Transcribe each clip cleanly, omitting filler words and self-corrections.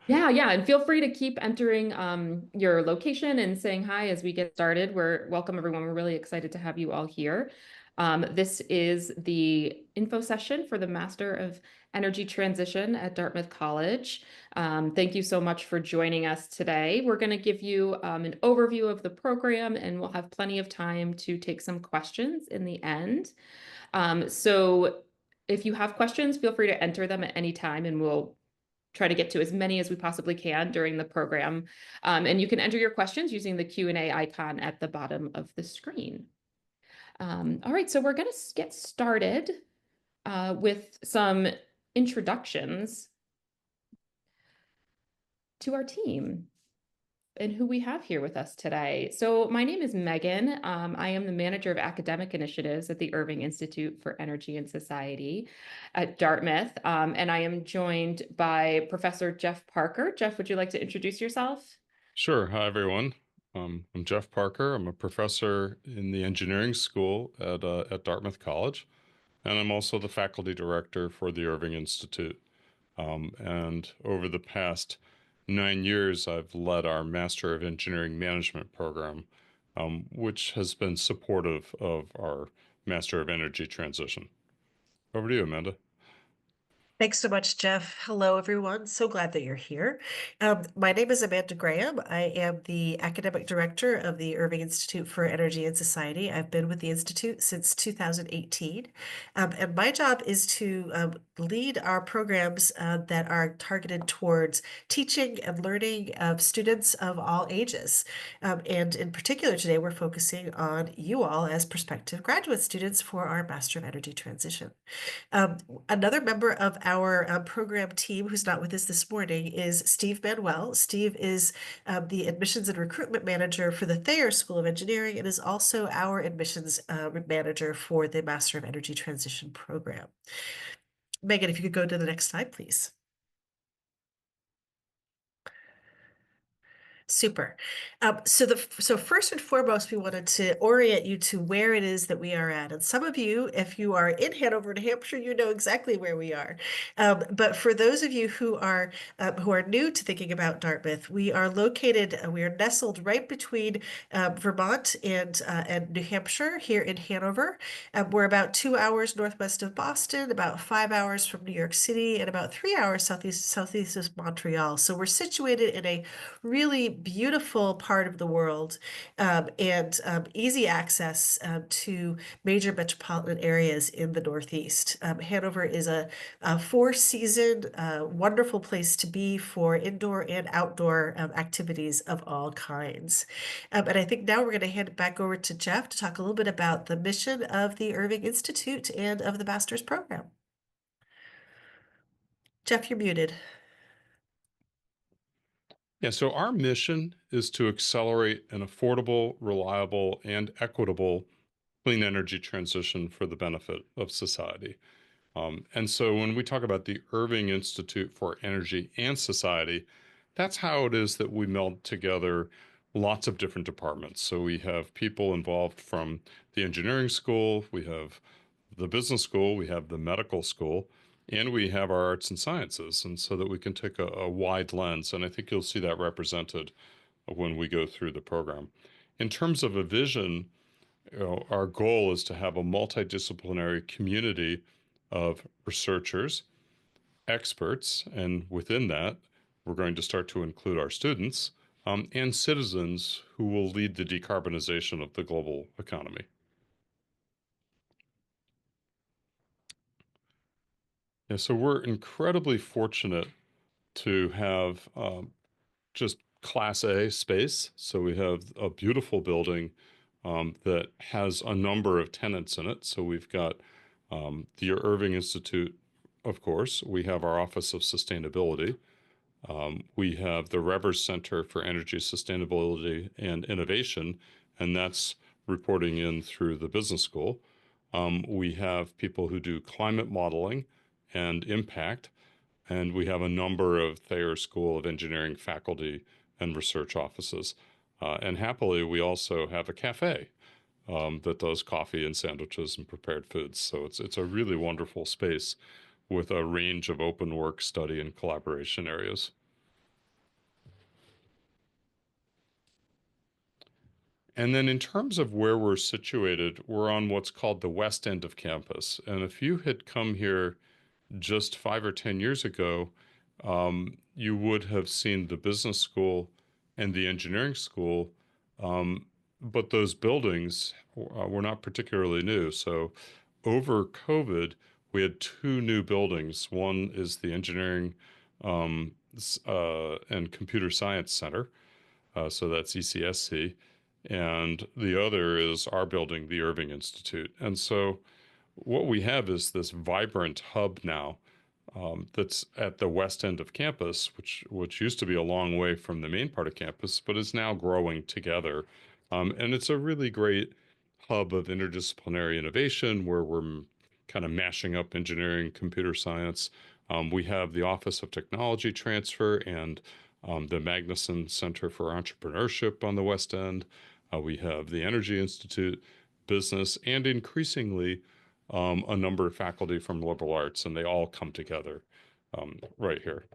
Yeah, and feel free to keep entering your location and saying hi as we get started. We're welcome, everyone. We're really excited to have you all here. This is the info session for the Master of Energy Transition at Dartmouth College. Thank you so much for joining us today. We're going to give you an overview of the program, and we'll have plenty of time to take some questions in the end. So if you have questions, feel free to enter them at any time, and we'll try to get to as many as we possibly can during the program. And you can enter your questions using the Q&A icon at the bottom of the screen. All right, so we're going to get started with some introductions to our team and who we have here with us today. So my name is Megan. I am the manager of academic initiatives at the Irving Institute for Energy and Society at Dartmouth. And I am joined by Professor Jeff Parker. Jeff, would you like to introduce yourself? Sure. Hi, everyone. I'm Jeff Parker. I'm a professor in the engineering school at Dartmouth College, and I'm also the faculty director for the Irving Institute. And over the past 9 years, I've led our Master of Engineering Management program, which has been supportive of our Master of Energy Transition. Over to you, Amanda. Thanks so much, Jeff. Hello, everyone. So glad that you're here. My name is Amanda Graham. I am the academic director of the Irving Institute for Energy and Society. I've been with the Institute since 2018. And my job is to lead our programs that are targeted towards teaching and learning of students of all ages. And in particular, today we're focusing on you all as prospective graduate students for our Master of Energy Transition. Another member of our program team who's not with us this morning is Steve Manuel. Steve is the admissions and recruitment manager for the Thayer School of Engineering and is also our admissions manager for the Master of Energy Transition program. Megan, if you could go to the next slide, please. Super. So first and foremost, we wanted to orient you to where it is that we are at. And some of you, if you are in Hanover, New Hampshire, you know exactly where we are. But for those of you who are new to thinking about Dartmouth, we are located, we are nestled right between Vermont and New Hampshire here in Hanover. We're about 2 hours northwest of Boston, about 5 hours from New York City, and about 3 hours southeast of Montreal. So we're situated in a really beautiful part of the world and easy access to major metropolitan areas in the Northeast. Hanover is a four-season, wonderful place to be for indoor and outdoor activities of all kinds. And I think now we're going to hand it back over to Jeff to talk a little bit about the mission of the Irving Institute and of the master's program. Jeff, you're muted. Yeah, so our mission is to accelerate an affordable, reliable, and equitable clean energy transition for the benefit of society. And so when we talk about the Irving Institute for Energy and Society, that's how it is that we meld together lots of different departments. So we have people involved from the engineering school, we have the business school, we have the medical school, and we have our arts and sciences. And so that we can take a wide lens. And I think you'll see that represented when we go through the program. In terms of a vision, our goal is to have a multidisciplinary community of researchers, experts, and within that, we're going to start to include our students and citizens who will lead the decarbonization of the global economy. Yeah, so we're incredibly fortunate to have just Class A space. So we have a beautiful building that has a number of tenants in it. So we've got the Irving Institute, of course. We have our Office of Sustainability. We have the Revers Center for Energy Sustainability and Innovation, and that's reporting in through the business school. We have people who do climate modeling and impact, and we have a number of Thayer School of Engineering faculty and research offices. And happily, we also have a cafe that does coffee and sandwiches and prepared foods. So it's a really wonderful space with a range of open work, study, and collaboration areas. And then in terms of where we're situated, we're on what's called the west end of campus. And if you had come here just 5 or 10 years ago, you would have seen the business school and the engineering school, but those buildings were not particularly new. So over COVID, we had two new buildings. One is the Engineering and Computer Science Center, so that's ECSC, and the other is our building, the Irving Institute. And so what we have is this vibrant hub now, that's at the west end of campus, which used to be a long way from the main part of campus, but is now growing together. And it's a really great hub of interdisciplinary innovation where we're kind of mashing up engineering, computer science. We have the Office of Technology Transfer and the Magnuson Center for Entrepreneurship on the west end. We have the Energy Institute, business, and increasingly a number of faculty from liberal arts, and they all come together right here.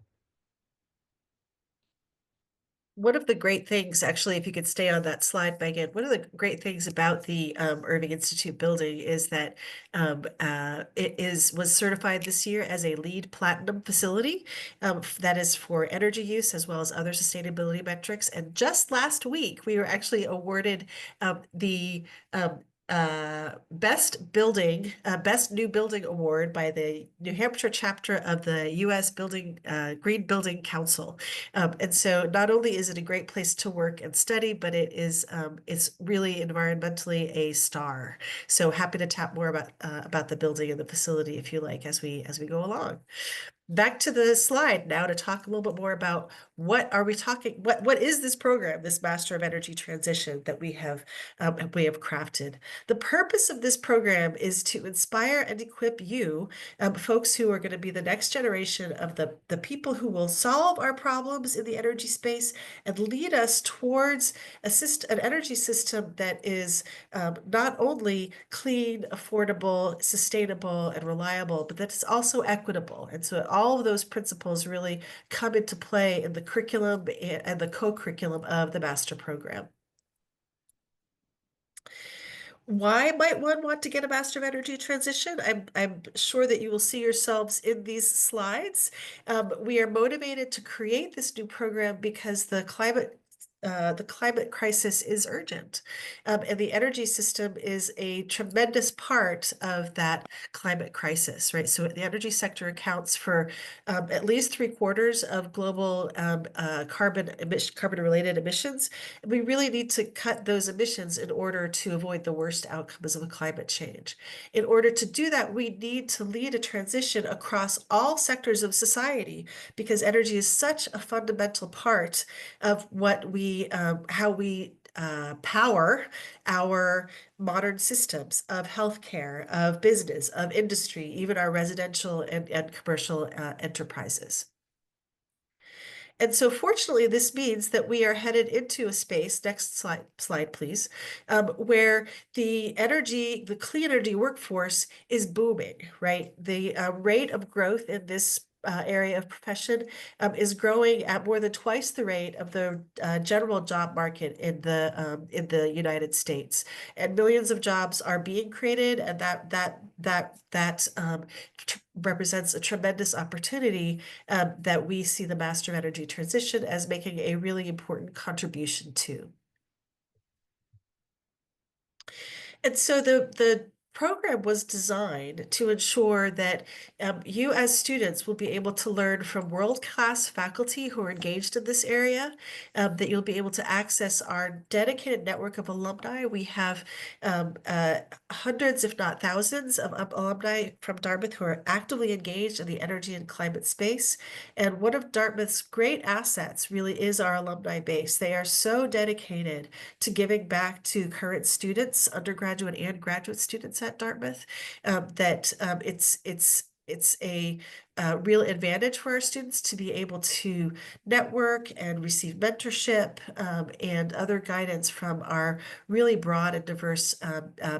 One of the great things, actually, if you could stay on that slide, Megan, one of the great things about the Irving Institute building is that was certified this year as a LEED Platinum facility. That is for energy use as well as other sustainability metrics. And just last week, we were actually awarded the best new building award by the New Hampshire chapter of the U.S. Green Building Council. And so not only is it a great place to work and study, but it's really environmentally a star. So happy to tap more about the building and the facility if you like as we go along. Back to the slide now to talk a little bit more about what is this program, this Master of Energy Transition that we have crafted. The purpose of this program is to inspire and equip you, folks who are going to be the next generation of the people who will solve our problems in the energy space and lead us towards an energy system that is not only clean, affordable, sustainable, and reliable, but that is also equitable. And so all of those principles really come into play in the curriculum and the co-curriculum of the master program. Why might one want to get a Master of Energy Transition? I'm sure that you will see yourselves in these slides. We are motivated to create this new program because the climate crisis is urgent, and the energy system is a tremendous part of that climate crisis, right? So the energy sector accounts for at least 3/4 of global carbon-related emissions. And we really need to cut those emissions in order to avoid the worst outcomes of climate change. In order to do that, we need to lead a transition across all sectors of society because energy is such a fundamental part of how we power our modern systems of healthcare, of business, of industry, even our residential and commercial enterprises. And so fortunately, this means that we are headed into a space, next slide, please, where the clean energy workforce is booming, right? The rate of growth in this area of profession is growing at more than twice the rate of the general job market in the United States, and millions of jobs are being created, and that represents a tremendous opportunity that we see the Master of Energy Transition as making a really important contribution to. And so the program was designed to ensure that you as students will be able to learn from world-class faculty who are engaged in this area, that you'll be able to access our dedicated network of alumni. We have hundreds, if not thousands, of alumni from Dartmouth who are actively engaged in the energy and climate space. And one of Dartmouth's great assets really is our alumni base. They are so dedicated to giving back to current students, undergraduate and graduate students at Dartmouth, that it's a real advantage for our students to be able to network and receive mentorship and other guidance from our really broad and diverse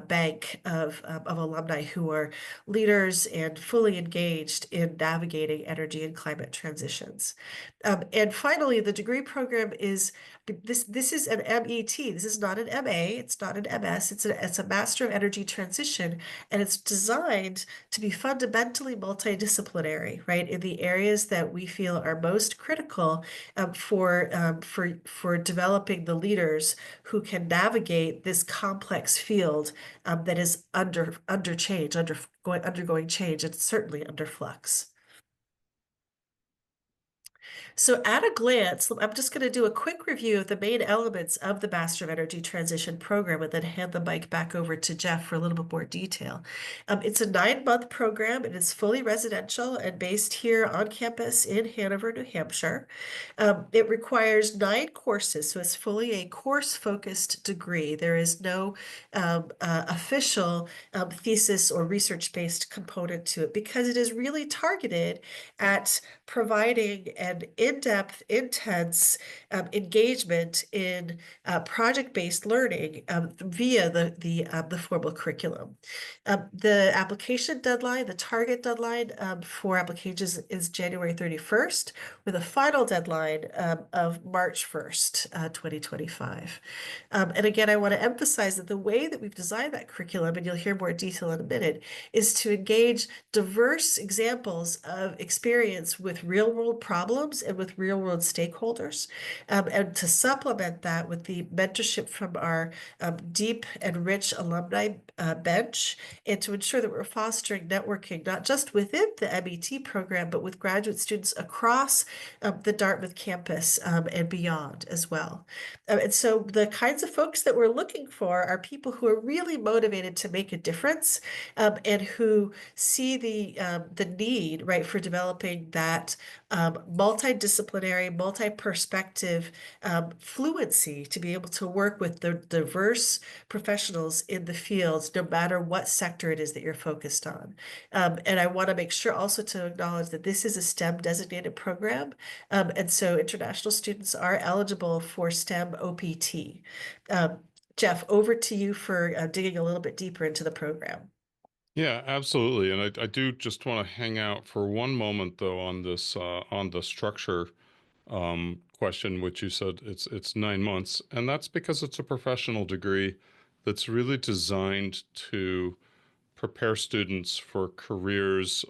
bank of alumni who are leaders and fully engaged in navigating energy and climate transitions. And finally, the degree program is this is an MET. This is not an MA. It's not an MS. It's a Master of Energy Transition, and it's designed to be fundamentally multidisciplinary, right? In the areas that we feel are most critical for developing the leaders who can navigate this complex field that is under change, undergoing change, and certainly under flux. So at a glance, I'm just going to do a quick review of the main elements of the Master of Energy Transition program and then hand the mic back over to Jeff for a little bit more detail. It's a 9-month program. It is fully residential and based here on campus in Hanover, New Hampshire. It requires 9 courses, so it's fully a course-focused degree. There is no official thesis or research-based component to it because it is really targeted at providing an in-depth, intense engagement in project-based learning via the formal curriculum. The application deadline, the target deadline for applications is January 31st, with a final deadline of March 1st, 2025. And again, I want to emphasize that the way that we've designed that curriculum, and you'll hear more detail in a minute, is to engage diverse examples of experience with real-world problems and with real-world stakeholders, and to supplement that with the mentorship from our deep and rich alumni bench, and to ensure that we're fostering networking, not just within the MET program, but with graduate students across the Dartmouth campus and beyond as well. And so the kinds of folks that we're looking for are people who are really motivated to make a difference and who see the need, right, for developing that multidisciplinary, multi-perspective fluency to be able to work with the diverse professionals in the fields, no matter what sector it is that you're focused on. And I want to make sure also to acknowledge that this is a STEM designated program. And so international students are eligible for STEM OPT. Jeff, over to you for digging a little bit deeper into the program. Yeah, absolutely. And I do just want to hang out for one moment though on this on the structure question, which you said it's 9 months, and that's because it's a professional degree that's really designed to prepare students for careers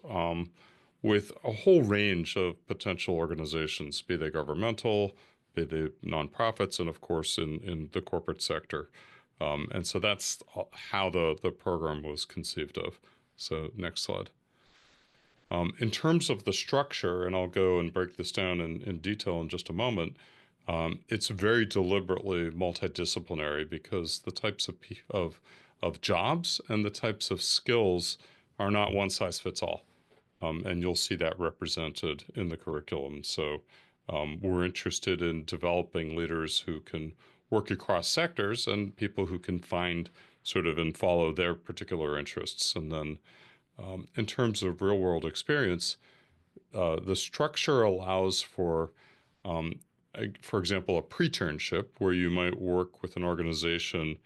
with a whole range of potential organizations, be they governmental, be they nonprofits, and of course in the corporate sector. And so that's how the program was conceived of. So next slide. In terms of the structure, and I'll go and break this down in detail in just a moment, it's very deliberately multidisciplinary because the types of jobs and the types of skills are not one size fits all. And you'll see that represented in the curriculum. So we're interested in developing leaders who can work across sectors and people who can find sort of and follow their particular interests. And then in terms of real world experience, the structure allows for example, a pre-ternship where you might work with an organization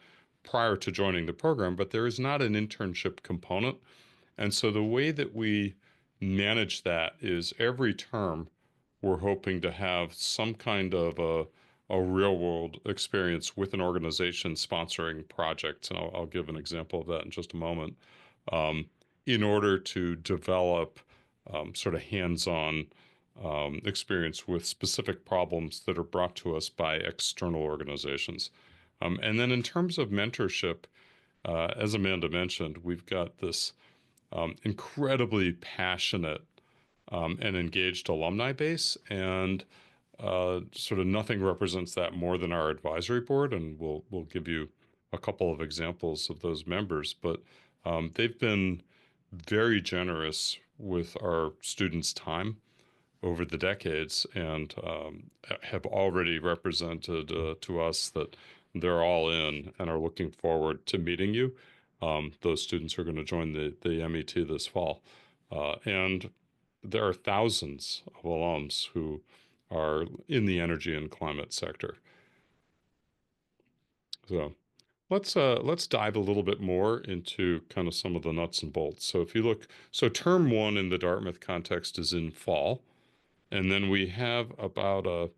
prior to joining the program, but there is not an internship component. And so the way that we manage that is every term we're hoping to have some kind of a real world experience with an organization sponsoring projects. And I'll give an example of that in just a moment, in order to develop sort of hands-on experience with specific problems that are brought to us by external organizations. And then in terms of mentorship, as Amanda mentioned, we've got this incredibly passionate and engaged alumni base, and sort of nothing represents that more than our advisory board, and we'll give you a couple of examples of those members. But they've been very generous with our students' time over the decades and have already represented to us that they're all in and are looking forward to meeting you. Those students are going to join the MET this fall. And there are thousands of alums who are in the energy and climate sector. So let's dive a little bit more into kind of some of the nuts and bolts. So if you look, so term one in the Dartmouth context is in fall, and then we have about a,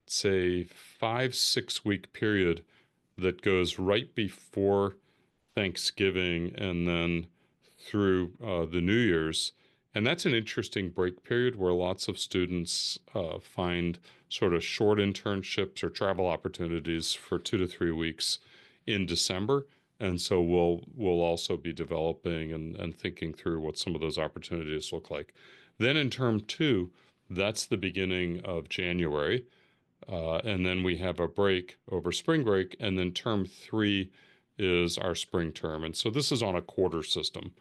say, 5-6 week period that goes right before Thanksgiving and then through the New Year's. And that's an interesting break period where lots of students find sort of short internships or travel opportunities for 2 to 3 weeks in December. And so we'll also be developing and thinking through what some of those opportunities look like. Then in term two, that's the beginning of January. And then we have a break over spring break. And then term three is our spring term. And so this is on a quarter system,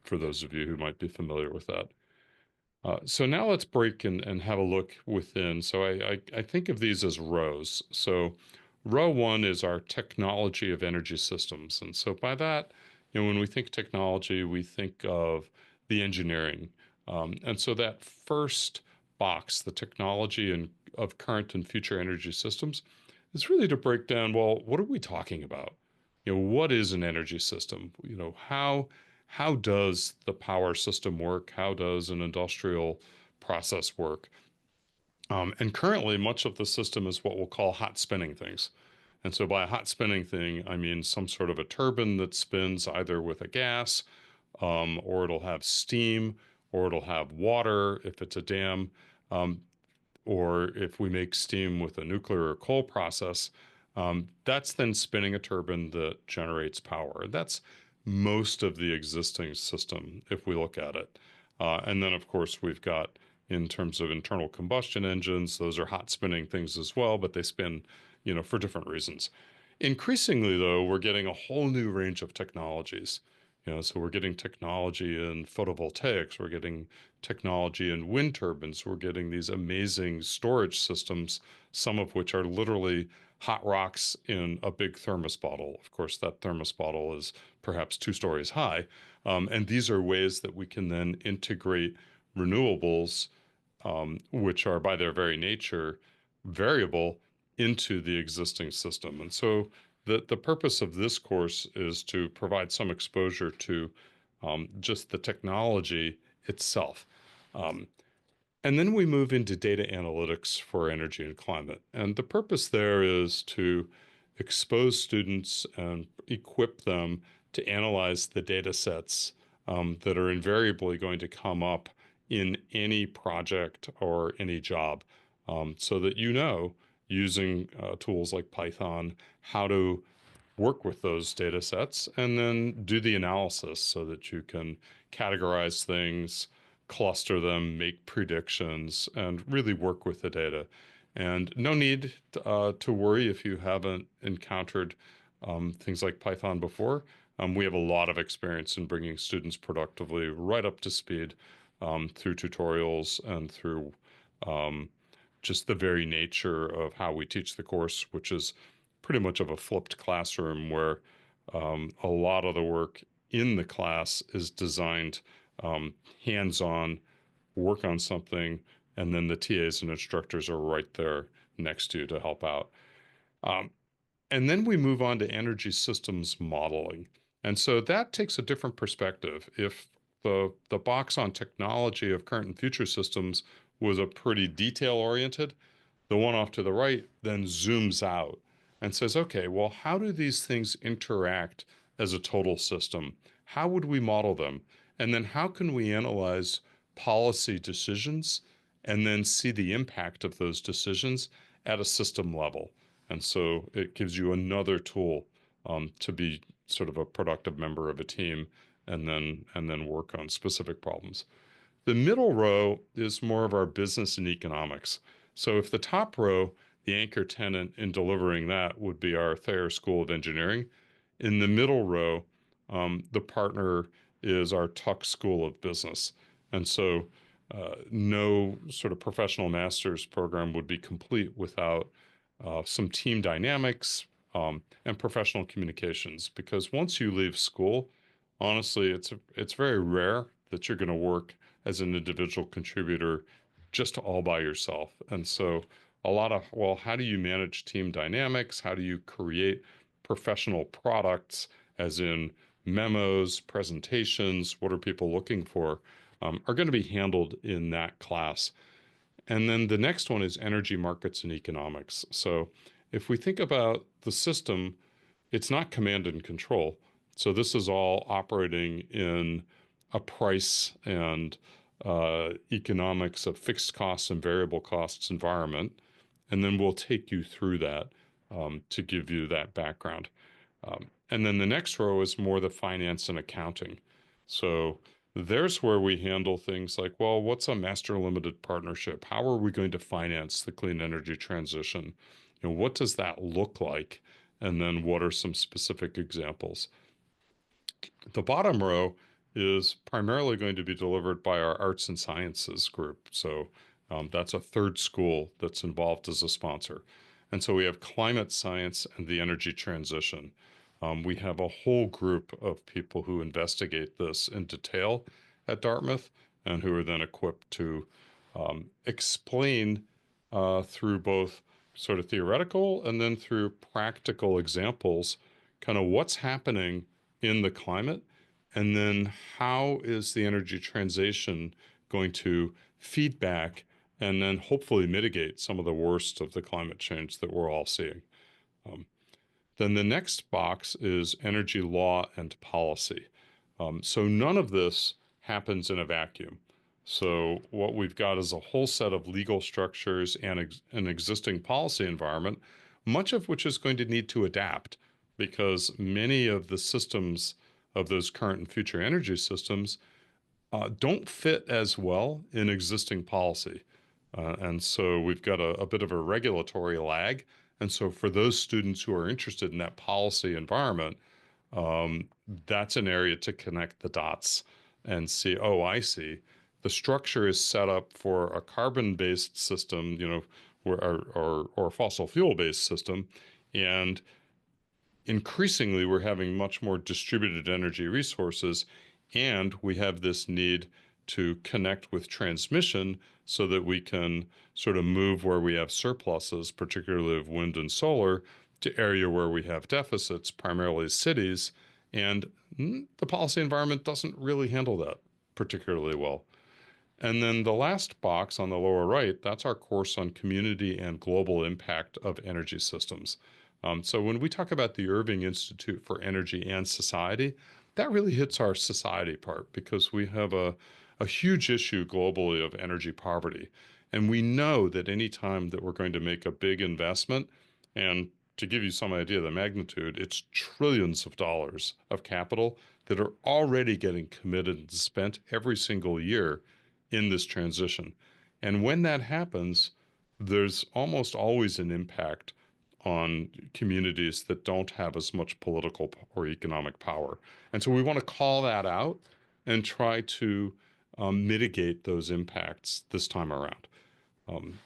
for those of you who might be familiar with that. So now let's break and have a look within. So I think of these as rows. So row one is our technology of energy systems. And so by that, when we think technology, we think of the engineering. And so that first box, the technology of current and future energy systems, is really to break down, well, what are we talking about? What is an energy system? How does the power system work? How does an industrial process work? And currently, much of the system is what we'll call hot spinning things. And so by a hot spinning thing, I mean some sort of a turbine that spins either with a gas, or it'll have steam, or it'll have water if it's a dam, or if we make steam with a nuclear or coal process, that's then spinning a turbine that generates power. That's most of the existing system if we look at it. And then, of course, we've got, in terms of internal combustion engines, those are hot spinning things as well, but they spin, for different reasons. Increasingly, though, we're getting a whole new range of technologies. So we're getting technology in photovoltaics, we're getting technology in wind turbines, we're getting these amazing storage systems, some of which are literally hot rocks in a big thermos bottle. Of course, that thermos bottle is perhaps 2 stories high. And these are ways that we can then integrate renewables, which are by their very nature variable, into the existing system. And so the purpose of this course is to provide some exposure to just the technology itself. And then we move into data analytics for energy and climate. And the purpose there is to expose students and equip them to analyze the data sets that are invariably going to come up in any project or any job, so that using tools like Python, how to work with those data sets and then do the analysis so that you can categorize things, cluster them, make predictions, and really work with the data. And no need to worry if you haven't encountered things like Python before. We have a lot of experience in bringing students productively right up to speed through tutorials and through just the very nature of how we teach the course, which is pretty much of a flipped classroom where a lot of the work in the class is designed hands-on, work on something, and then the TAs and instructors are right there next to you to help out. And then we move on to energy systems modeling. And so that takes a different perspective. If the box on technology of current and future systems was a pretty detail-oriented, the one off to the right then zooms out and says, okay, well, how do these things interact as a total system? How would we model them? And then how can we analyze policy decisions and then see the impact of those decisions at a system level? And so it gives you another tool to be sort of a productive member of a team and then work on specific problems. The middle row is more of our business and economics. So if the top row, the anchor tenant in delivering that would be our Thayer School of Engineering. In the middle row, the partner is our Tuck School of Business. And so no sort of professional master's program would be complete without some team dynamics and professional communications. Because once you leave school, honestly, it's very rare that you're going to work as an individual contributor just all by yourself. And so a lot of, well, how do you manage team dynamics? How do you create professional products, as in memos, presentations? What are people looking for? Are going to be handled in that class. And then the next one is energy markets and economics. So if we think about the system, it's not command and control. So this is all operating in a price and economics of fixed costs and variable costs environment. And then we'll take you through that to give you that background. And then the next row is more the finance and accounting. So there's where we handle things like, well, what's a master limited partnership? How are we going to finance the clean energy transition? You know, what does that look like? And then what are some specific examples? The bottom row is primarily going to be delivered by our arts and sciences group. So that's a third school that's involved as a sponsor. And so we have climate science and the energy transition. We have a whole group of people who investigate this in detail at Dartmouth and who are then equipped to explain through both sort of theoretical and then through practical examples kind of what's happening in the climate, and then how is the energy transition going to feedback and then hopefully mitigate some of the worst of the climate change that we're all seeing. Then the next box is energy law and policy. So none of this happens in a vacuum. So what we've got is a whole set of legal structures and an existing policy environment, much of which is going to need to adapt because many of the systems of those current and future energy systems don't fit as well in existing policy. And so we've got a bit of a regulatory lag. And so for those students who are interested in that policy environment, that's an area to connect the dots and see, oh, I see. The structure is set up for a carbon-based system, you know, or fossil fuel-based system. And increasingly, we're having much more distributed energy resources, and we have this need to connect with transmission so that we can sort of move where we have surpluses, particularly of wind and solar, to area where we have deficits, primarily cities. And the policy environment doesn't really handle that particularly well. And then the last box on the lower right, that's our course on community and global impact of energy systems. So when we talk about the Irving Institute for Energy and Society, that really hits our society part because we have a huge issue globally of energy poverty. And we know that any time that we're going to make a big investment, and to give you some idea of the magnitude, it's trillions of dollars of capital that are already getting committed and spent every single year in this transition. And when that happens, there's almost always an impact on communities that don't have as much political or economic power. And so we want to call that out and try to mitigate those impacts this time around. And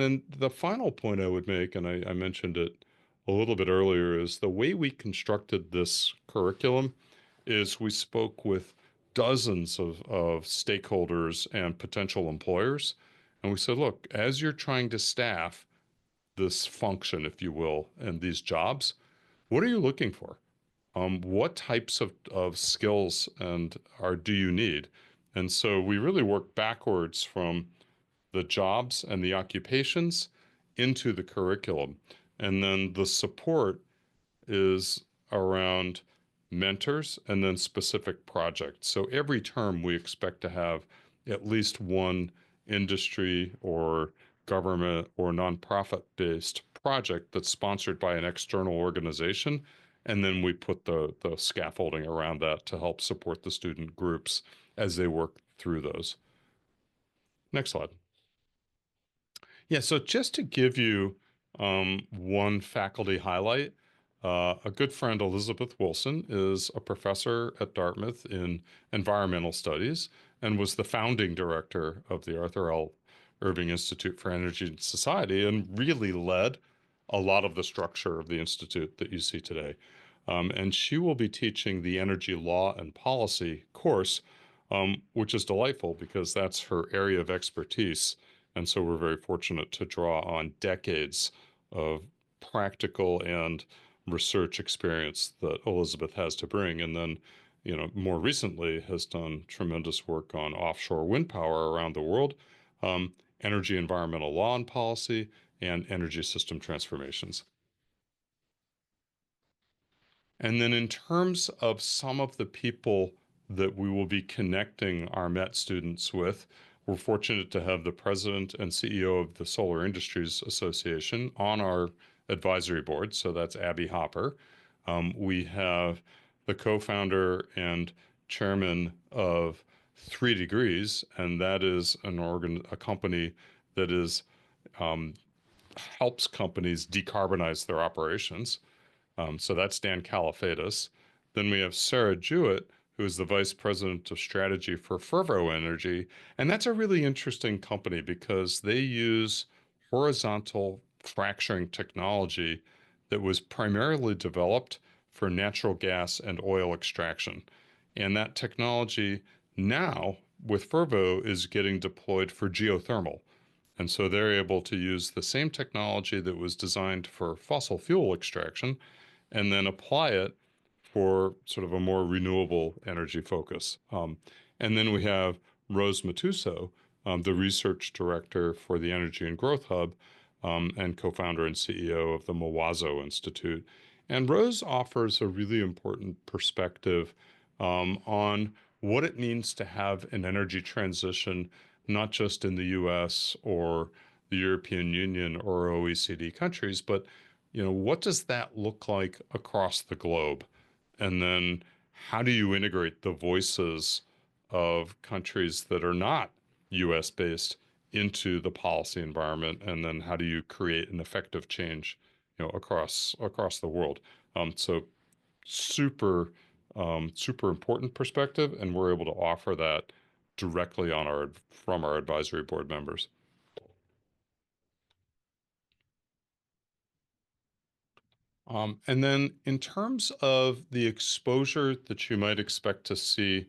then the final point I would make, and I mentioned it a little bit earlier, is the way we constructed this curriculum is we spoke with dozens of stakeholders and potential employers. And we said, look, as you're trying to staff this function, if you will, and these jobs, what are you looking for? What types of skills do you need? And so we really work backwards from the jobs and the occupations into the curriculum. And then the support is around mentors and then specific projects. So every term we expect to have at least one industry or government or nonprofit-based project that's sponsored by an external organization. And then we put the scaffolding around that to help support the student groups as they work through those. Next slide. Yeah, so just to give you one faculty highlight, a good friend, Elizabeth Wilson, is a professor at Dartmouth in environmental studies and was the founding director of the Arthur L. Irving Institute for Energy and Society and really led a lot of the structure of the institute that you see today. And she will be teaching the Energy Law and Policy course which is delightful because that's her area of expertise. And so we're very fortunate to draw on decades of practical and research experience that Elizabeth has to bring. And then, more recently has done tremendous work on offshore wind power around the world, energy environmental law and policy, and energy system transformations. And then in terms of some of the people that we will be connecting our MET students with, we're fortunate to have the president and CEO of the Solar Industries Association on our advisory board. So that's Abby Hopper. We have the co-founder and chairman of 3 Degrees, and that is a company that is helps companies decarbonize their operations. So that's Dan Kalafatis. Then we have Sarah Jewett, who is the vice president of strategy for Fervo Energy. And that's a really interesting company because they use horizontal fracturing technology that was primarily developed for natural gas and oil extraction. And that technology now with Fervo is getting deployed for geothermal. And so they're able to use the same technology that was designed for fossil fuel extraction and then apply it for sort of a more renewable energy focus. And then we have Rose Matuso, the research director for the Energy and Growth Hub, and co-founder and CEO of the Mawazo Institute. And Rose offers a really important perspective on what it means to have an energy transition, not just in the US or the European Union or OECD countries, but what does that look like across the globe? And then how do you integrate the voices of countries that are not US based into the policy environment? And then how do you create an effective change, across the world? So super, super important perspective, and we're able to offer that directly from our advisory board members. And then in terms of the exposure that you might expect to see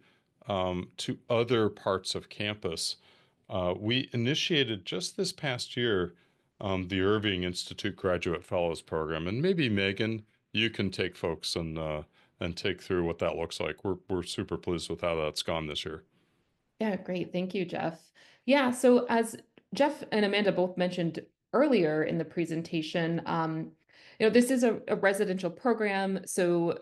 to other parts of campus, we initiated just this past year the Irving Institute Graduate Fellows Program. And maybe Megan, you can take folks and take through what that looks like. We're super pleased with how that's gone this year. Yeah, great. Thank you, Jeff. Yeah, so as Jeff and Amanda both mentioned earlier in the presentation, this is a residential program. So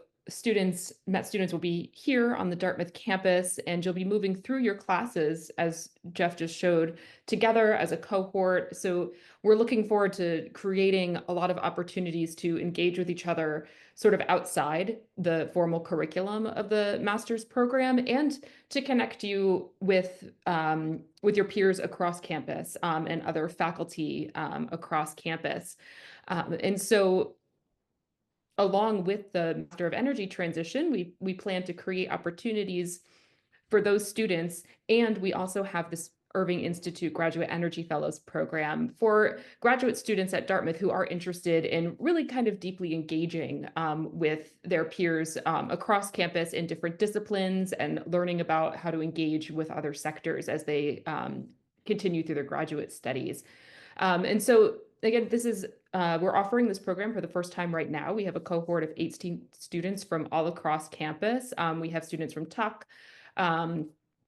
MET students will be here on the Dartmouth campus, and you'll be moving through your classes, as Jeff just showed, together as a cohort. So we're looking forward to creating a lot of opportunities to engage with each other sort of outside the formal curriculum of the master's program, and to connect you with your peers across campus and other faculty across campus. And so along with the Master of Energy transition, we plan to create opportunities for those students. And we also have this Irving Institute Graduate Energy Fellows program for graduate students at Dartmouth who are interested in really kind of deeply engaging with their peers across campus in different disciplines and learning about how to engage with other sectors as they continue through their graduate studies. And so again, we're offering this program for the first time right now. We have a cohort of 18 students from all across campus. We have students from Tuck,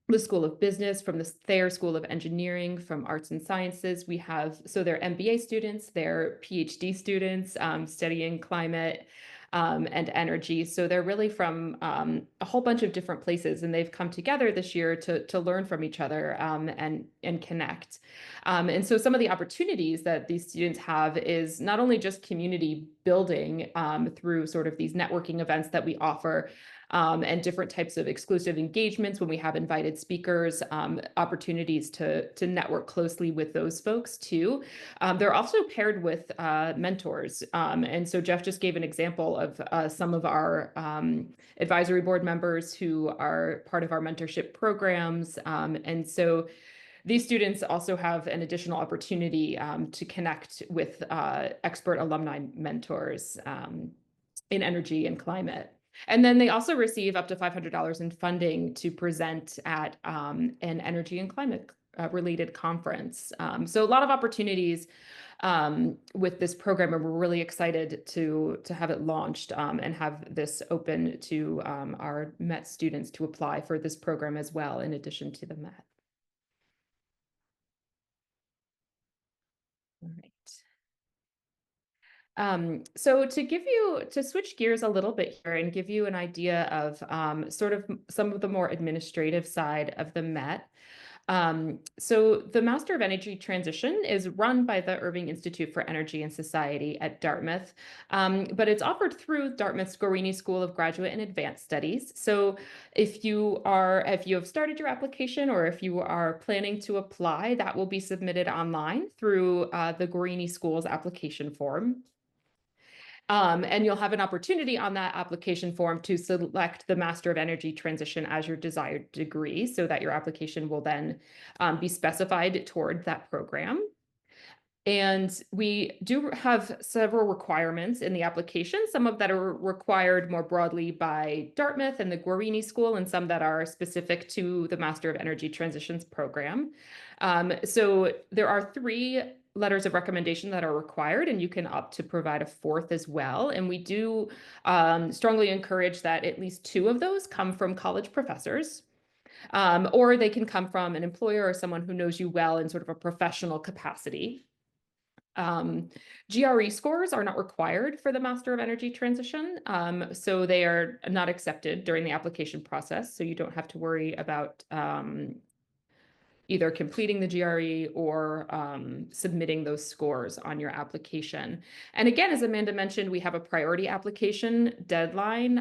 the School of Business, from the Thayer School of Engineering, from Arts and Sciences. They're MBA students, they're PhD students studying climate and energy. So they're really from a whole bunch of different places, and they've come together this year to learn from each other and connect. And so some of the opportunities that these students have is not only just community building through sort of these networking events that we offer, and different types of exclusive engagements when we have invited speakers, opportunities to network closely with those folks too. They're also paired with mentors. And so Jeff just gave an example of some of our advisory board members who are part of our mentorship programs. And so these students also have an additional opportunity to connect with expert alumni mentors in energy and climate. And then they also receive up to $500 in funding to present at an energy and climate related conference. So a lot of opportunities with this program, and we're really excited to have it launched and have this open to our MET students to apply for this program as well, in addition to the MET. All right. So to switch gears a little bit here and give you an idea of sort of some of the more administrative side of the MET. So the Master of Energy Transition is run by the Irving Institute for Energy and Society at Dartmouth, but it's offered through Dartmouth's Guarini School of Graduate and Advanced Studies. So if you have started your application or if you are planning to apply, that will be submitted online through the Guarini School's application form. And you'll have an opportunity on that application form to select the Master of Energy Transition as your desired degree so that your application will then be specified toward that program. And we do have several requirements in the application, some of that are required more broadly by Dartmouth and the Guarini School, and some that are specific to the Master of Energy Transitions program. So there are 3 letters of recommendation that are required, and you can opt to provide a 4th as well. And we do strongly encourage that at least 2 of those come from college professors. Or they can come from an employer or someone who knows you well in sort of a professional capacity. GRE scores are not required for the Master of Energy Transition, so they are not accepted during the application process. So you don't have to worry about either completing the GRE or submitting those scores on your application. And again, as Amanda mentioned, we have a priority application deadline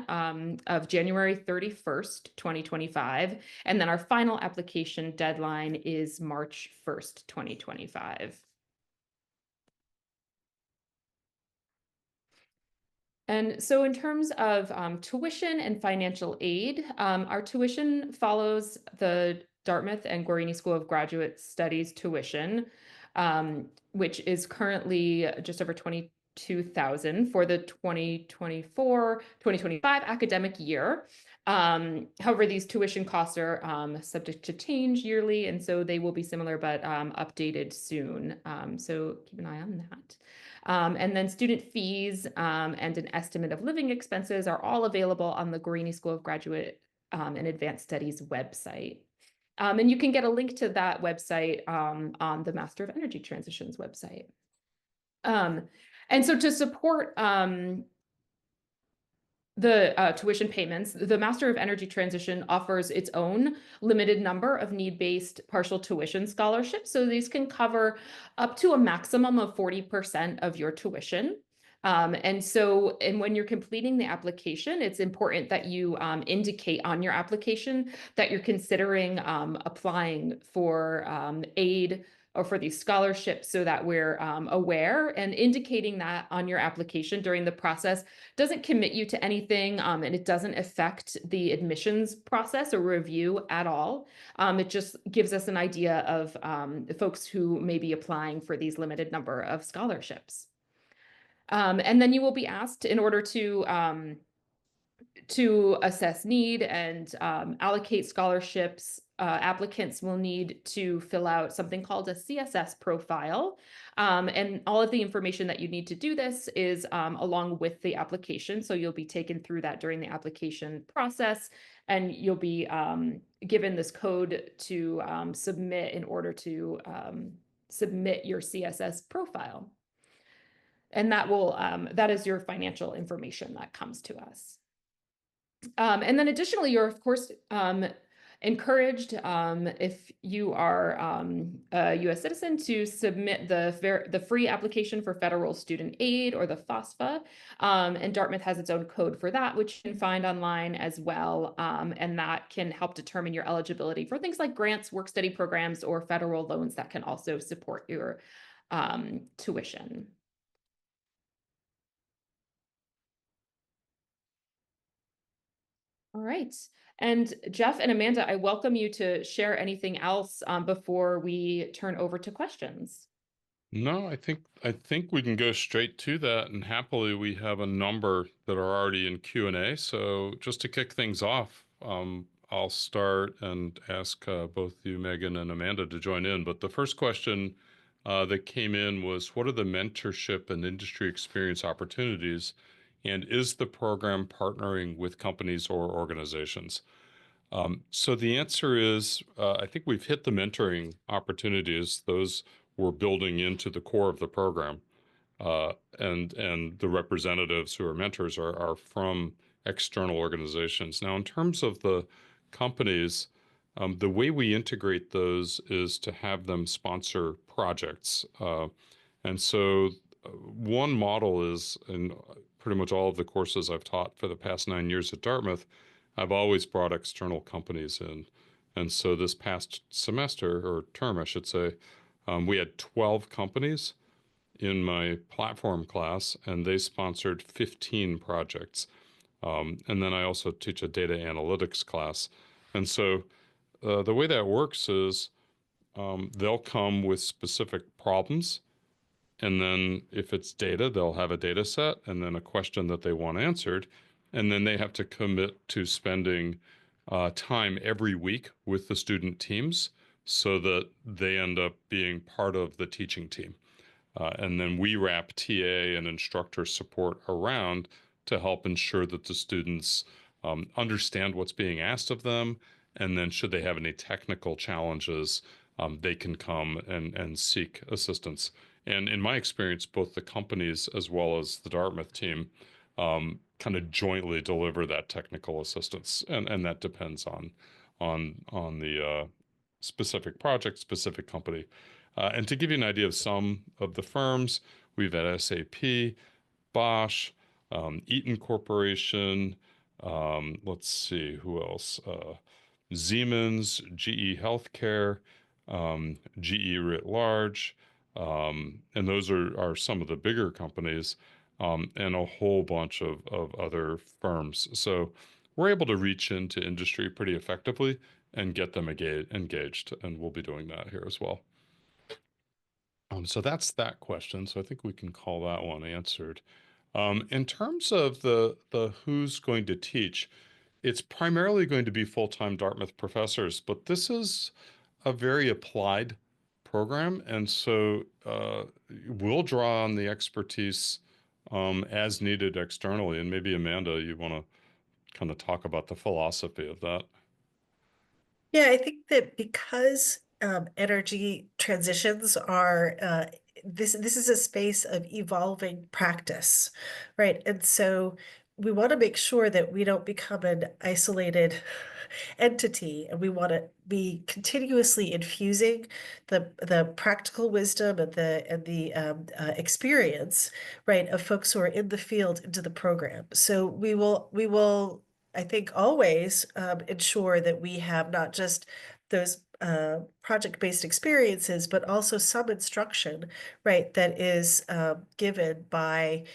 of January 31st, 2025. And then our final application deadline is March 1st, 2025. And so in terms of tuition and financial aid, our tuition follows the Dartmouth and Guarini School of Graduate Studies tuition, which is currently just over $22,000 for the 2024-2025 academic year. However, these tuition costs are subject to change yearly, and so they will be similar but updated soon. So keep an eye on that. And then student fees and an estimate of living expenses are all available on the Guarini School of Graduate and Advanced Studies website. And you can get a link to that website on the Master of Energy Transitions website. And so to support the tuition payments, the Master of Energy Transition offers its own limited number of need-based partial tuition scholarships. So these can cover up to a maximum of 40% of your tuition. And when you're completing the application, it's important that you indicate on your application that you're considering applying for aid or for these scholarships so that we're aware, and indicating that on your application during the process doesn't commit you to anything, and it doesn't affect the admissions process or review at all. It just gives us an idea of the folks who may be applying for these limited number of scholarships. And then you will be asked, in order to assess need and allocate scholarships, applicants will need to fill out something called a CSS profile. And all of the information that you need to do this is along with the application. So you'll be taken through that during the application process, and you'll be given this code to submit in order to submit your CSS profile. And that is your financial information that comes to us. And then additionally, you're of course encouraged, if you are a U.S. citizen, to submit the free application for federal student aid, or the FAFSA. And Dartmouth has its own code for that, which you can find online as well. And that can help determine your eligibility for things like grants, work-study programs, or federal loans that can also support your tuition. All right. And Jeff and Amanda, I welcome you to share anything else before we turn over to questions. No, I think we can go straight to that, and happily we have a number that are already in Q&A. So just to kick things off, I'll start and ask both you, Megan and Amanda, to join in. But the first question that came in was, what are the mentorship and industry experience opportunities, and is the program partnering with companies or organizations? So the answer is, I think we've hit the mentoring opportunities. Those we're building into the core of the program, and the representatives who are mentors are from external organizations. Now, in terms of the companies, the way we integrate those is to have them sponsor projects. And so one model is in pretty much all of the courses I've taught for the past 9 years at Dartmouth, I've always brought external companies in. And so this past semester, or term, I should say, we had 12 companies in my platform class, and they sponsored 15 projects. And then I also teach a data analytics class. And so the way that works is they'll come with specific problems. And then if it's data, they'll have a data set and then a question that they want answered. And then they have to commit to spending time every week with the student teams so that they end up being part of the teaching team. And then we wrap TA and instructor support around to help ensure that the students understand what's being asked of them. And then should they have any technical challenges, they can come and seek assistance. And in my experience, both the companies as well as the Dartmouth team kind of jointly deliver that technical assistance. And that depends on the specific project, specific company. And to give you an idea of some of the firms, we've had SAP, Bosch, Eaton Corporation, let's see, who else? Siemens, GE Healthcare, GE writ large, and those are some of the bigger companies, and a whole bunch of other firms. So we're able to reach into industry pretty effectively and get them engaged, and we'll be doing that here as well. So that's that question. So I think we can call that one answered. In terms of the who's going to teach, it's primarily going to be full-time Dartmouth professors, but this is a very applied program, and so we'll draw on the expertise as needed externally. And maybe Amanda, you want to kind of talk about the philosophy of that. Yeah, I think that because energy transitions are this is a space of evolving practice, right? And so we want to make sure that we don't become an isolated entity, and we want to be continuously infusing the practical wisdom and the experience, right, of folks who are in the field into the program. So we will I think always ensure that we have not just those project-based experiences, but also some instruction, right, that is given by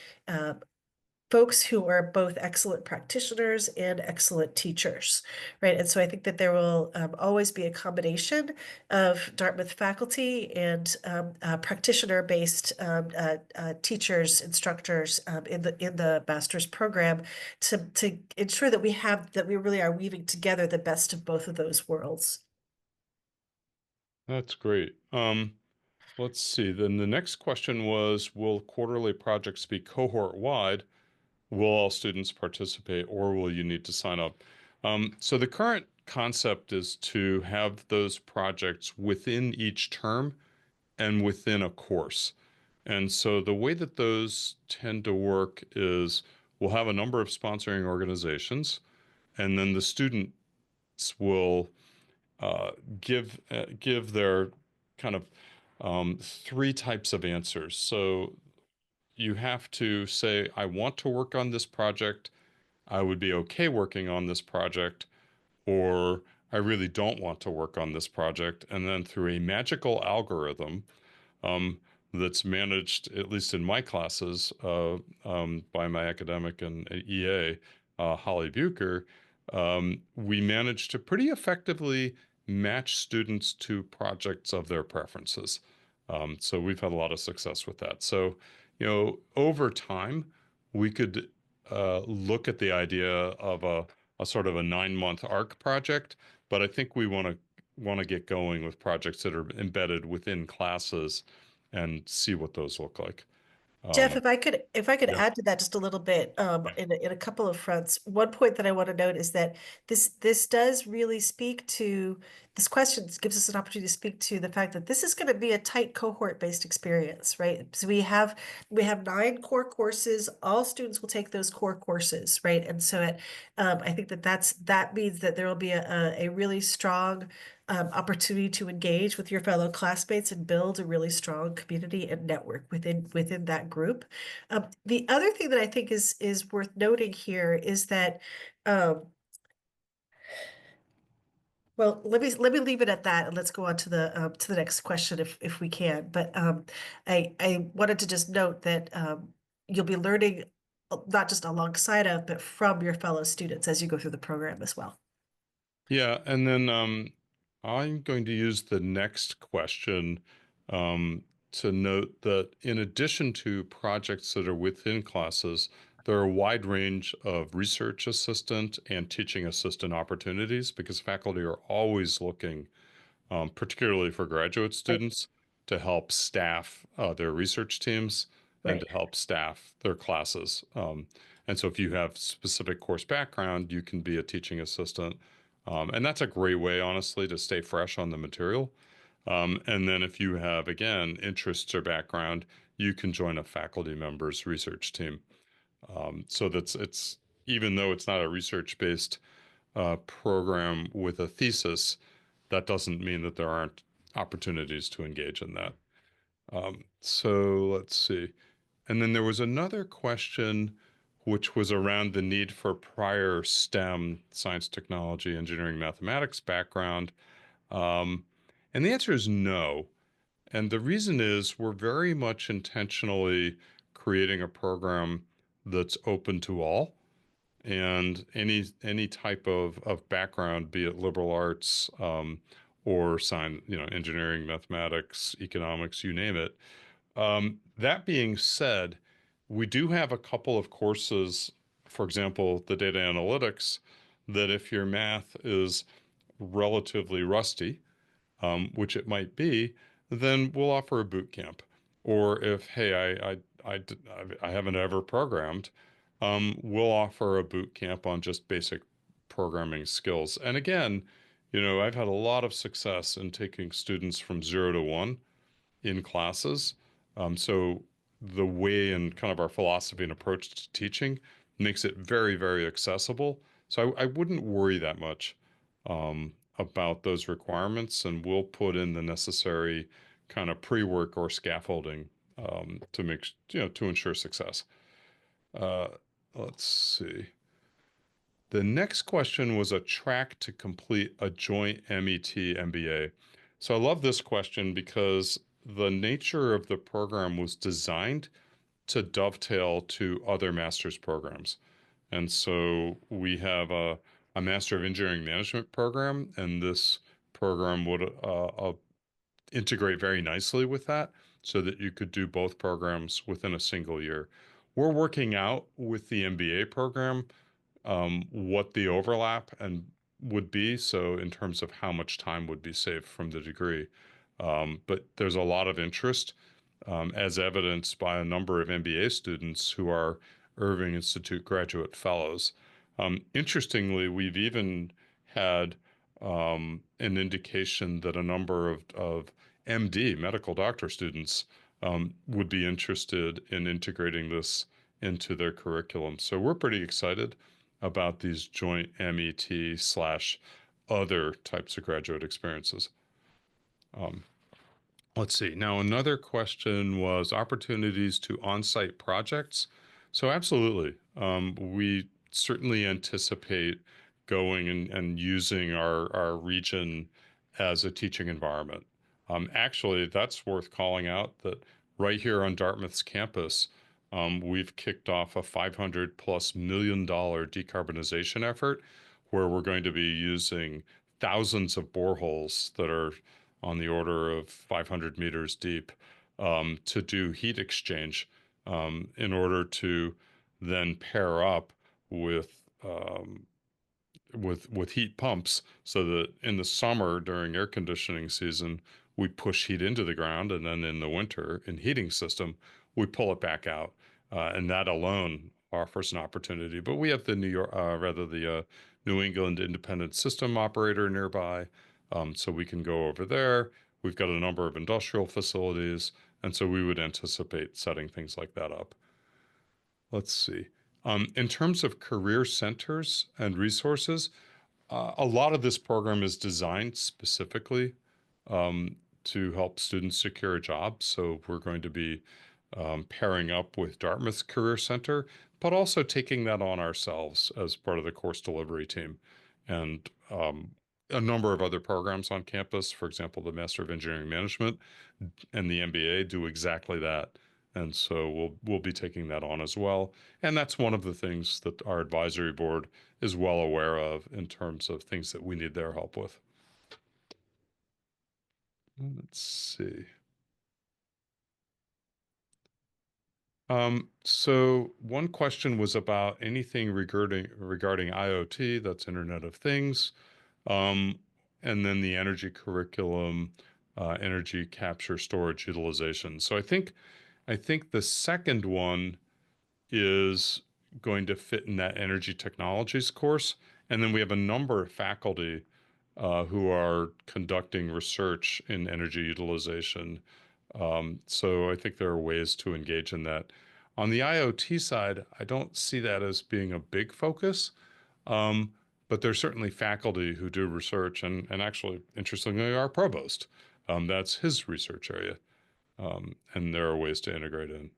folks who are both excellent practitioners and excellent teachers, right? And so I think that there will always be a combination of Dartmouth faculty and practitioner-based teachers, instructors in the master's program to ensure that we really are weaving together the best of both of those worlds. That's great. Let's see. Then the next question was, will quarterly projects be cohort-wide? Will all students participate, or will you need to sign up? So the current concept is to have those projects within each term and within a course. And so the way that those tend to work is we'll have a number of sponsoring organizations, and then the students will give their kind of three types of answers. So you have to say, I want to work on this project. I would be okay working on this project, or I really don't want to work on this project. And then through a magical algorithm that's managed, at least in my classes, by my academic and EA, Holly Bucher, we managed to pretty effectively match students to projects of their preferences. So we've had a lot of success with that. So, over time, we could look at the idea of a sort of a 9-month ARC project, but I think we want to get going with projects that are embedded within classes and see what those look like. Jeff, Um, if I could yeah. add to that just a little bit, Yeah. in a couple of fronts. One point that I want to note is that this does really speak to this question gives us an opportunity to speak to the fact that this is going to be a tight cohort-based experience, right? So we have 9 core courses. All students will take those core courses, right? And so I think that means that there will be a really strong opportunity to engage with your fellow classmates and build a really strong community and network within that group. The other thing that I think is worth noting here is that um, well, let me leave it at that, and let's go on to the next question if we can. But I wanted to just note that you'll be learning not just alongside of, but from your fellow students as you go through the program as well. Yeah, and then I'm going to use the next question to note that in addition to projects that are within classes, there are a wide range of research assistant and teaching assistant opportunities because faculty are always looking, particularly for graduate Right, students, to help staff their research teams and to right. help staff their classes. And so if you have specific course background, you can be a teaching assistant. And that's a great way, honestly, to stay fresh on the material. And then if you have, again, interests or background, you can join a faculty member's research team. So it's even though it's not a research-based program with a thesis, that doesn't mean that there aren't opportunities to engage in that. So let's see. And then there was another question which was around the need for prior STEM, science, technology, engineering, mathematics background. Um, and the answer is no. And the reason is we're very much intentionally creating a program that's open to all and any type of background, be it liberal arts or science, engineering, mathematics, economics, you name it. That being said, we do have a couple of courses, for example, the data analytics, that if your math is relatively rusty, which it might be, then we'll offer a boot camp. Or if, hey, I haven't ever programmed, we'll offer a boot camp on just basic programming skills. And again, I've had a lot of success in taking students from 0 to 1 in classes. So the way and kind of our philosophy and approach to teaching makes it very, very accessible. So I wouldn't worry that much about those requirements, and we'll put in the necessary kind of pre-work or scaffolding to to ensure success. Uh, let's see. The next question was a track to complete a joint MET MBA. So I love this question because the nature of the program was designed to dovetail to other master's programs. And so we have a Master of Engineering Management program, and this program would integrate very nicely with that so that you could do both programs within a single year. We're working out with the MBA program what the overlap and would be. So in terms of how much time would be saved from the degree. But there's a lot of interest, as evidenced by a number of MBA students who are Irving Institute graduate fellows. Interestingly, we've even had an indication that a number of MD, medical doctor students, would be interested in integrating this into their curriculum. So we're pretty excited about these joint MET/other types of graduate experiences. Um, let's see. Now, another question was opportunities to on-site projects. So absolutely. We certainly anticipate going and using our region as a teaching environment. Actually, that's worth calling out that right here on Dartmouth's campus, we've kicked off a $500+ million decarbonization effort where we're going to be using thousands of boreholes that are on the order of 500 meters deep to do heat exchange in order to then pair up with with heat pumps, so that in the summer during air conditioning season we push heat into the ground, and then in the winter in heating system we pull it back out, and that alone offers an opportunity. But we have the New England Independent System Operator nearby, so we can go over there. We've got a number of industrial facilities, and so we would anticipate setting things like that up. Let's see. In terms of career centers and resources, a lot of this program is designed specifically to help students secure a job. So we're going to be pairing up with Dartmouth Career Center, but also taking that on ourselves as part of the course delivery team. And a number of other programs on campus, for example, the Master of Engineering Management and the MBA do exactly that. And so we'll be taking that on as well. And that's one of the things that our advisory board is well aware of in terms of things that we need their help with. Let's see. So one question was about anything regarding IoT, that's Internet of Things, and then the energy curriculum, energy capture, storage, utilization. So I think the second one is going to fit in that energy technologies course. And then we have a number of faculty who are conducting research in energy utilization. So I think there are ways to engage in that. On the IoT side, I don't see that as being a big focus, but there's certainly faculty who do research, and actually, interestingly, our provost. That's his research area, and there are ways to integrate in.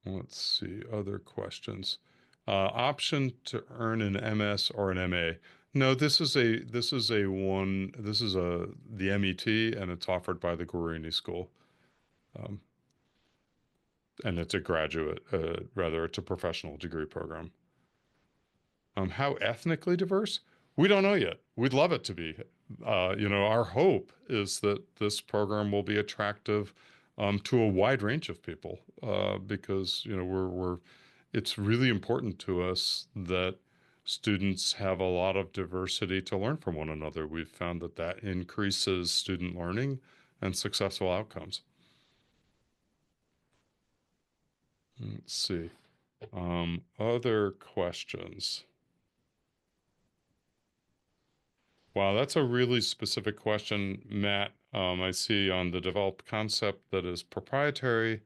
Let's see, other questions. Option to earn an MS or an MA. No, this is the MET, and it's offered by the Guarini School. And it's a graduate, it's a professional degree program. How ethnically diverse? We don't know yet. We'd love it to be. Our hope is that this program will be attractive to a wide range of people, because it's really important to us that students have a lot of diversity to learn from one another. We've found that increases student learning and successful outcomes. Let's see. Other questions? Wow, that's a really specific question, Matt. I see on the developed concept that is proprietary.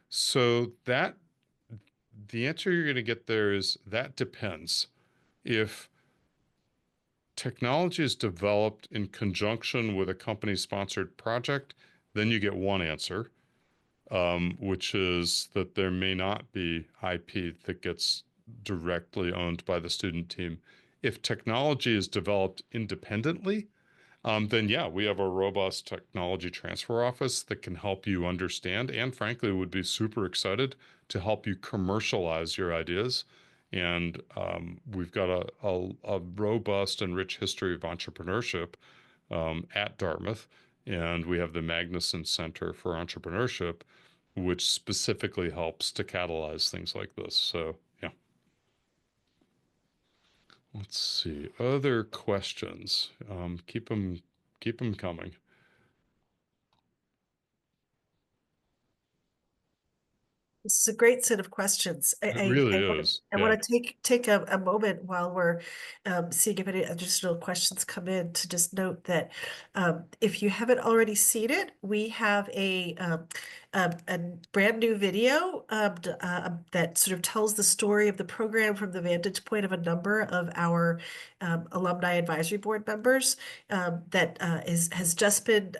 So the answer you're going to get there is that depends. If technology is developed in conjunction with a company-sponsored project, then you get one answer, which is that there may not be IP that gets directly owned by the student team. If technology is developed independently, then yeah, we have a robust technology transfer office that can help you understand, and frankly, would be super excited to help you commercialize your ideas. And we've got a robust and rich history of entrepreneurship at Dartmouth, and we have the Magnuson Center for Entrepreneurship, which specifically helps to catalyze things like this. So yeah. Let's see, other questions. Keep them coming. This is a great set of questions. It really is. I want to take a moment while we're seeing if any additional questions come in to just note that if you haven't already seen it, we have a brand new video that sort of tells the story of the program from the vantage point of a number of our alumni advisory board members that has just been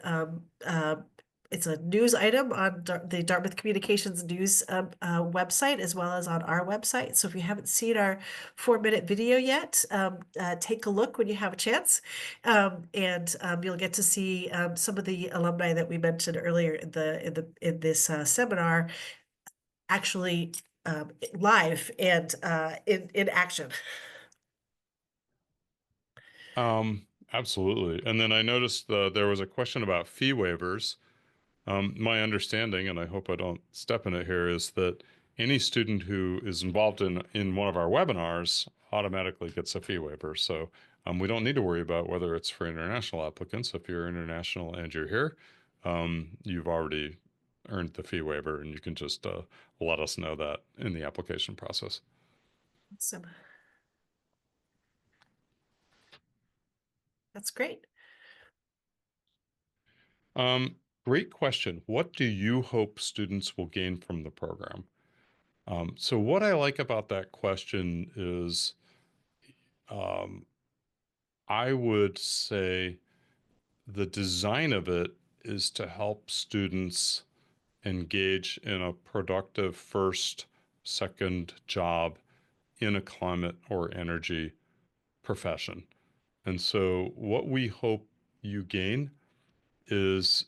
it's a news item on the Dartmouth Communications News website, as well as on our website. So if you haven't seen our 4-minute video yet, take a look when you have a chance, and you'll get to see some of the alumni that we mentioned earlier in this seminar, actually live and in action. Absolutely. And then I noticed there was a question about fee waivers. My understanding, and I hope I don't step in it here, is that any student who is involved in one of our webinars automatically gets a fee waiver. So we don't need to worry about whether it's for international applicants. If you're international and you're here, you've already earned the fee waiver, and you can just let us know that in the application process. Awesome. That's great. Great question. What do you hope students will gain from the program? So what I like about that question is, um, I would say the design of it is to help students engage in a productive first, second job in a climate or energy profession. And so what we hope you gain is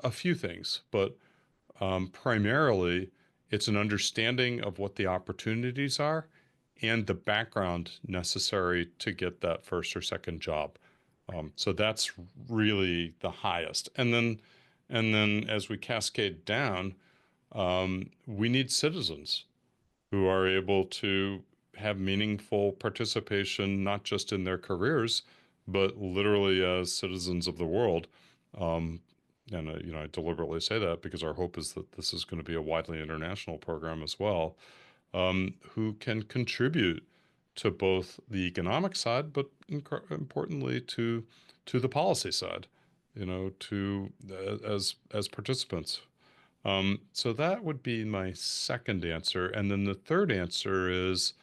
a few things, but primarily it's an understanding of what the opportunities are and the background necessary to get that first or second job. So that's really the highest. And then as we cascade down, we need citizens who are able to have meaningful participation, not just in their careers, but literally as citizens of the world. Um, and I deliberately say that because our hope is that this is going to be a widely international program as well, who can contribute to both the economic side, but importantly to the policy side, to as participants. So that would be my second answer. And then the third answer is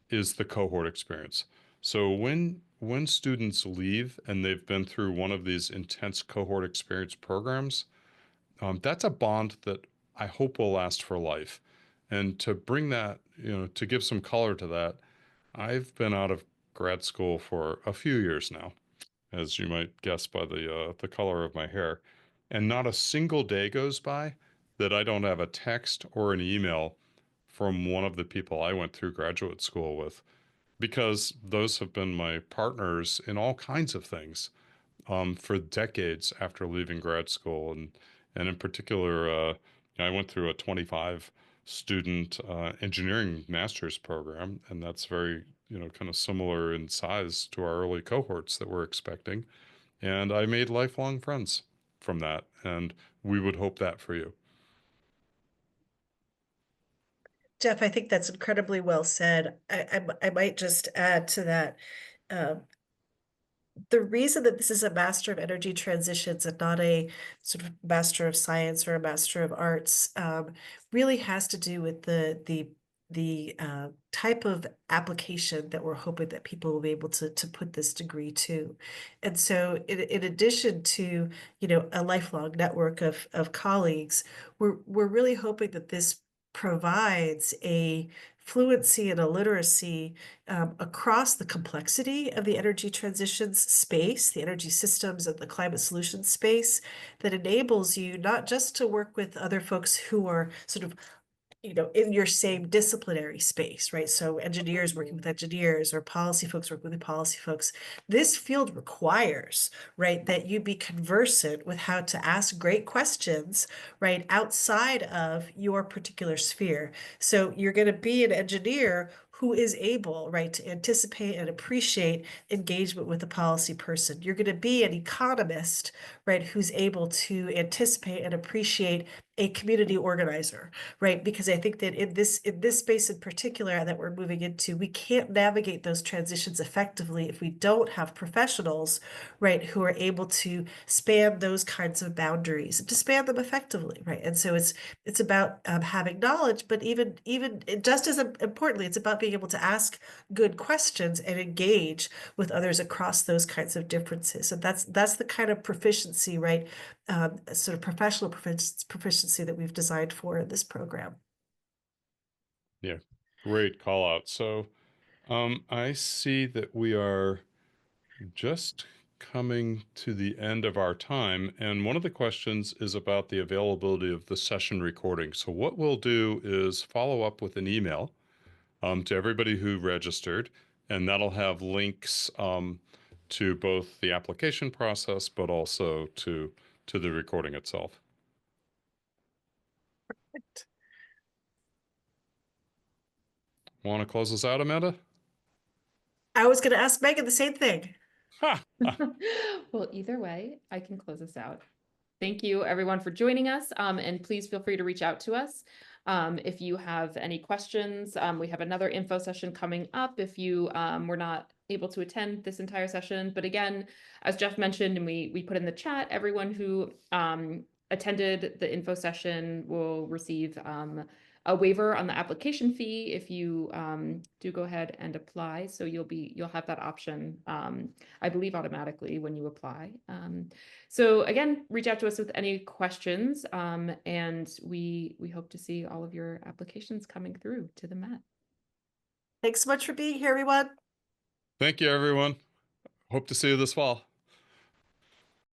the cohort experience. So when students leave and they've been through one of these intense cohort experience programs, that's a bond that I hope will last for life. And to bring that, to give some color to that, I've been out of grad school for a few years now, as you might guess by the color of my hair. And not a single day goes by that I don't have a text or an email from one of the people I went through graduate school with, because those have been my partners in all kinds of things for decades after leaving grad school. And in particular, I went through a 25 student engineering master's program, and that's very, kind of similar in size to our early cohorts that we're expecting. And I made lifelong friends from that, and we would hope that for you. Jeff, I think that's incredibly well said. I might just add to that. Um, the reason that this is a Master of Energy Transitions and not a sort of Master of Science or a Master of Arts really has to do with the type of application that we're hoping that people will be able to put this degree to. And so in addition to, a lifelong network of colleagues, we're really hoping that this provides a fluency and a literacy across the complexity of the energy transitions space, the energy systems and the climate solutions space, that enables you not just to work with other folks who are sort of in your same disciplinary space, right? So engineers working with engineers or policy folks working with policy folks. This field requires, right, that you be conversant with how to ask great questions, right, outside of your particular sphere. So you're going to be an engineer who is able, right, to anticipate and appreciate engagement with a policy person. You're going to be an economist, right, who's able to anticipate and appreciate a community organizer, right? Because I think that in this space in particular that we're moving into, we can't navigate those transitions effectively if we don't have professionals, right, who are able to span those kinds of boundaries and to span them effectively, right? And so it's about having knowledge, but even just as importantly, it's about being able to ask good questions and engage with others across those kinds of differences. And that's the kind of proficiency, right? Sort of professional proficiency that we've designed for in this program. Yeah, great call out. So I see that we are just coming to the end of our time. And one of the questions is about the availability of the session recording. So what we'll do is follow up with an email to everybody who registered. and that'll have links to both the application process, but also to the recording itself. Want to close us out, Amanda? I was going to ask Megan the same thing. Ha! Well, either way, I can close us out. Thank you, everyone, for joining us. And please feel free to reach out to us if you have any questions. We have another info session coming up if you were not able to attend this entire session. But again, as Jeff mentioned, and we put in the chat, everyone who attended the info session will receive a waiver on the application fee if you do go ahead and apply. So you'll have that option, I believe, automatically when you apply. So again, reach out to us with any questions, and we hope to see all of your applications coming through to the Met. Thanks so much for being here, everyone. Thank you, everyone. Hope to see you this fall.